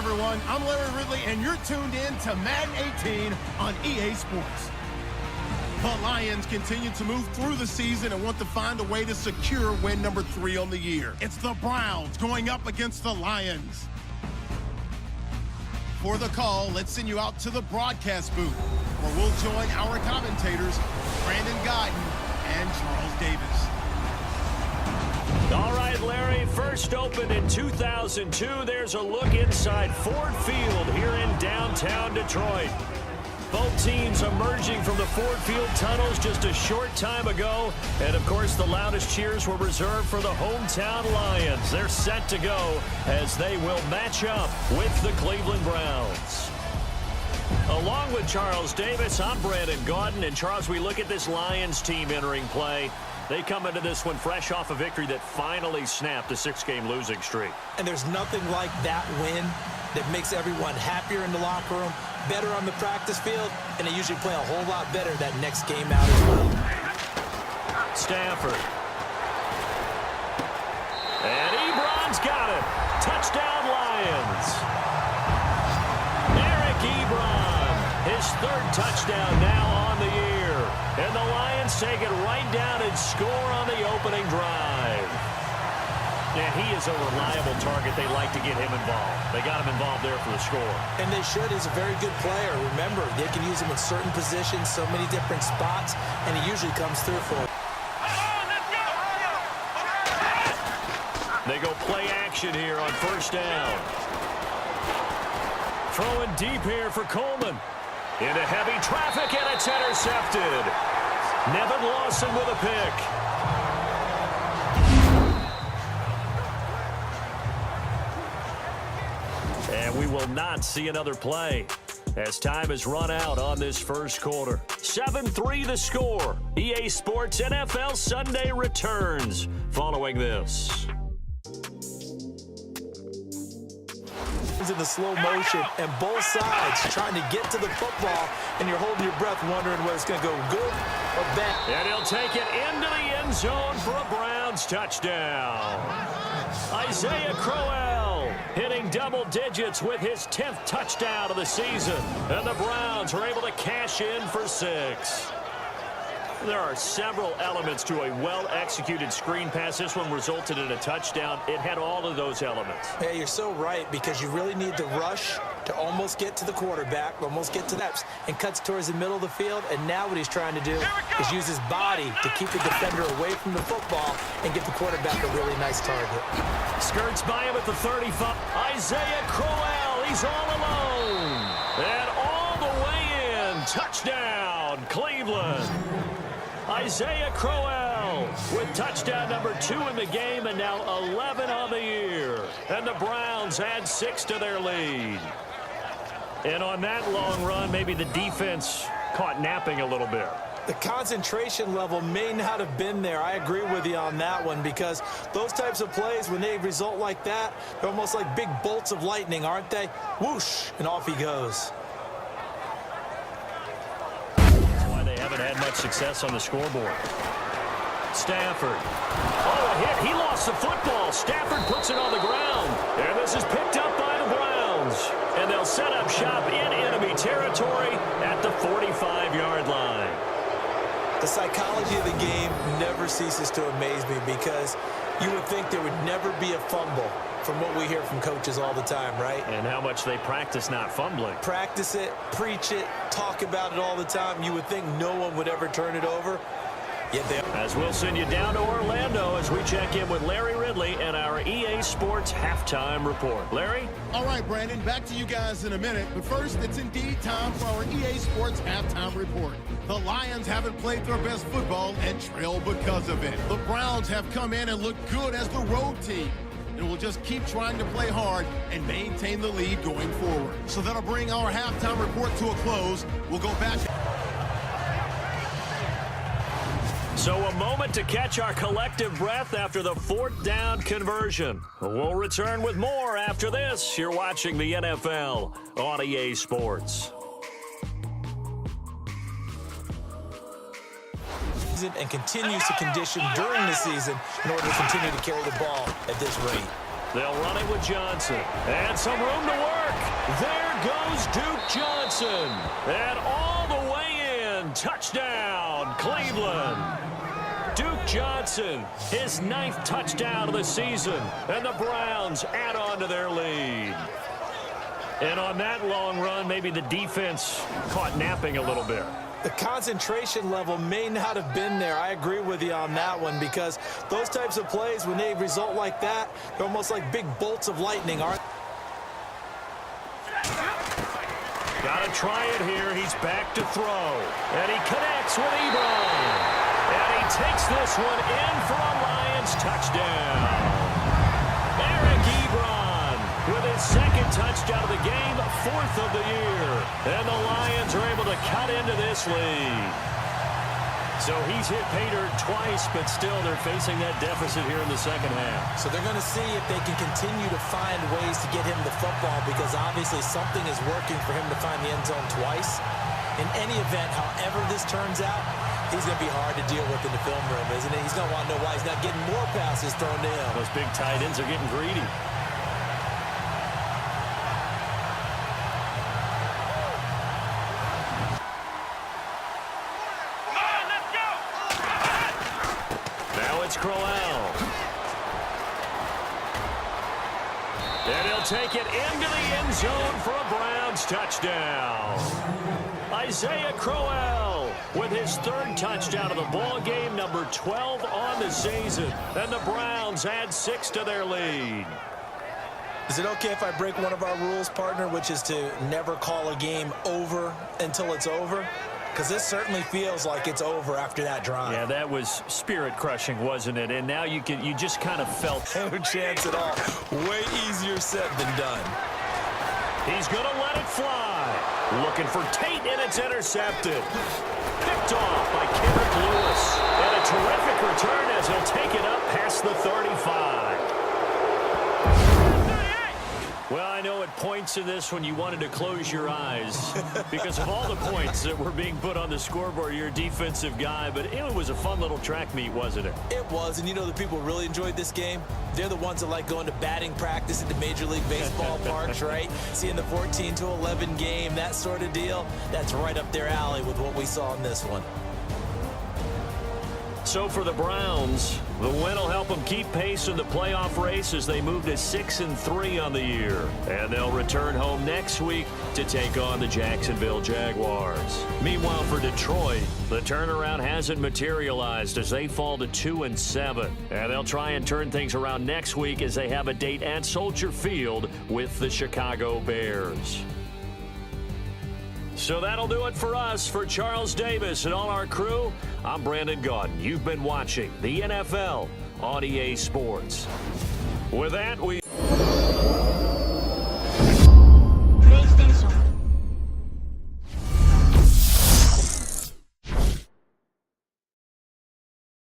everyone. I'm Larry Ridley, and you're tuned in to Madden 18 on EA Sports. The Lions continue to move through the season and want to find a way to secure win number 3 on the year. It's the Browns going up against the Lions. For the call, let's send you out to the broadcast booth, where we'll join our commentators, Brandon Guyton and Charles Davis. All right, Larry, first opened in 2002. There's a look inside Ford Field here in downtown Detroit. Both teams emerging from the Ford Field tunnels just a short time ago. And, of course, the loudest cheers were reserved for the hometown Lions. They're set to go as they will match up with the Cleveland Browns. Along with Charles Davis, I'm Brandon Guyton. And, Charles, we look at this Lions team entering play. They come into this one fresh off a victory that finally snapped a 6-game losing streak. And there's nothing like that win that makes everyone happier in the locker room, better on the practice field, and they usually play a whole lot better that next game out as well. Stafford. And Ebron's got it. Touchdown, Lions. Eric Ebron, his 3rd touchdown now on the year. And the Lions take it right down and score on the opening drive. And he is a reliable target. They like to get him involved. They got him involved there for the score. And they should. He's a very good player. Remember, they can use him in certain positions, so many different spots, and he usually comes through for them. They go play action here on first down. Throwing deep here for Coleman. Into heavy traffic, and it's intercepted. Nevin Lawson with a pick. And we will not see another play as time has run out on this first quarter. 7-3 the score. EA Sports NFL Sunday returns following this. In the slow motion, and both sides trying to get to the football, and you're holding your breath wondering whether it's going to go good or bad. And he'll take it into the end zone for a Browns touchdown. Isaiah Crowell hitting double digits with his 10th touchdown of the season. And the Browns are able to cash in for 6. There are several elements to a well-executed screen pass. This one resulted in a touchdown. It had all of those elements. Yeah, you're so right, because you really need the rush to almost get to the quarterback, almost get to that, and cuts towards the middle of the field. And now what he's trying to do is use his body to keep the defender away from the football and get the quarterback a really nice target. Skirts by him at the 35. Isaiah Crowell, he's all alone. And all the way in. Touchdown, Cleveland. Isaiah Crowell with touchdown number 2 in the game, and now 11 on the year. And the Browns add 6 to their lead. And on that long run, maybe the defense caught napping a little bit. The concentration level may not have been there. I agree with you on that one, because those types of plays, when they result like that, they're almost like big bolts of lightning, aren't they? Whoosh, and off he goes. Haven't had much success on the scoreboard. Stafford. Oh, a hit. He lost the football. Stafford puts it on the ground. And this is picked up by the Browns. And they'll set up shop in enemy territory at the 45-yard line. The psychology of the game never ceases to amaze me, because you would think there would never be a fumble from what we hear from coaches all the time, right? And how much they practice not fumbling. Practice it, preach it, talk about it all the time. You would think no one would ever turn it over. Yet they... As we'll send you down to Orlando as we check in with Larry Ridley and our EA Sports halftime report. Larry? All right, Brandon, back to you guys in a minute. But first, it's indeed time for our EA Sports halftime report. The Lions haven't played their best football and trail because of it. The Browns have come in and looked good as the road team. And we'll just keep trying to play hard and maintain the lead going forward. So that'll bring our halftime report to a close. We'll go back. So a moment to catch our collective breath after the 4th down conversion. We'll return with more after this. You're watching the NFL on EA Sports. And continues to condition during the season in order to continue to carry the ball at this rate. They'll run it with Johnson. And some room to work. There goes Duke Johnson. And all the way in. Touchdown, Cleveland. Duke Johnson, his 9th touchdown of the season. And the Browns add on to their lead. And on that long run, maybe the defense caught napping a little bit. The concentration level may not have been there. I agree with you on that one, because those types of plays, when they result like that, they're almost like big bolts of lightning, aren't they? Got to try it here. He's back to throw. And he connects with Ebron. And he takes this one in for a Lions touchdown. Eric Ebron with his 2nd touchdown of the game, 4th of the year. And the Lions are able to cut into this lead. So he's hit pay dirt twice, but still they're facing that deficit here in the second half. So they're going to see if they can continue to find ways to get him the football, because obviously something is working for him to find the end zone twice. In any event, however this turns out, he's going to be hard to deal with in the film room, isn't he? He's going to want to know why he's not getting more passes thrown to him. Those big tight ends are getting greedy. Crowell. And he'll take it into the end zone for a Browns touchdown. Isaiah Crowell with his 3rd touchdown of the ball game, number 12 on the season. And the Browns add 6 to their lead. Is it okay if I break one of our rules, partner, which is to never call a game over until it's over? Because this certainly feels like it's over after that drive. Yeah, that was spirit-crushing, wasn't it? And now you just kind of felt no chance at all. Way easier said than done. He's going to let it fly. Looking for Tate, and it's intercepted. Picked off by Kendrick Lewis. And a terrific return as he'll take it up past the 35. Well, I know at points in this when you wanted to close your eyes because of all the points that were being put on the scoreboard. You're a defensive guy, but it was a fun little track meet, wasn't it? It was, and you know the people who really enjoyed this game? They're the ones that like going to batting practice at the Major League Baseball parks, right? Seeing the 14-11 game, that sort of deal. That's right up their alley with what we saw in this one. So for the Browns, the win will help them keep pace in the playoff race as they move to 6-3 on the year. And they'll return home next week to take on the Jacksonville Jaguars. Meanwhile, for Detroit, the turnaround hasn't materialized as they fall to 2-7. And they'll try and turn things around next week as they have a date at Soldier Field with the Chicago Bears. So that'll do it for us. For Charles Davis and all our crew, I'm Brandon Gaudin. You've been watching the NFL on EA Sports. With that, we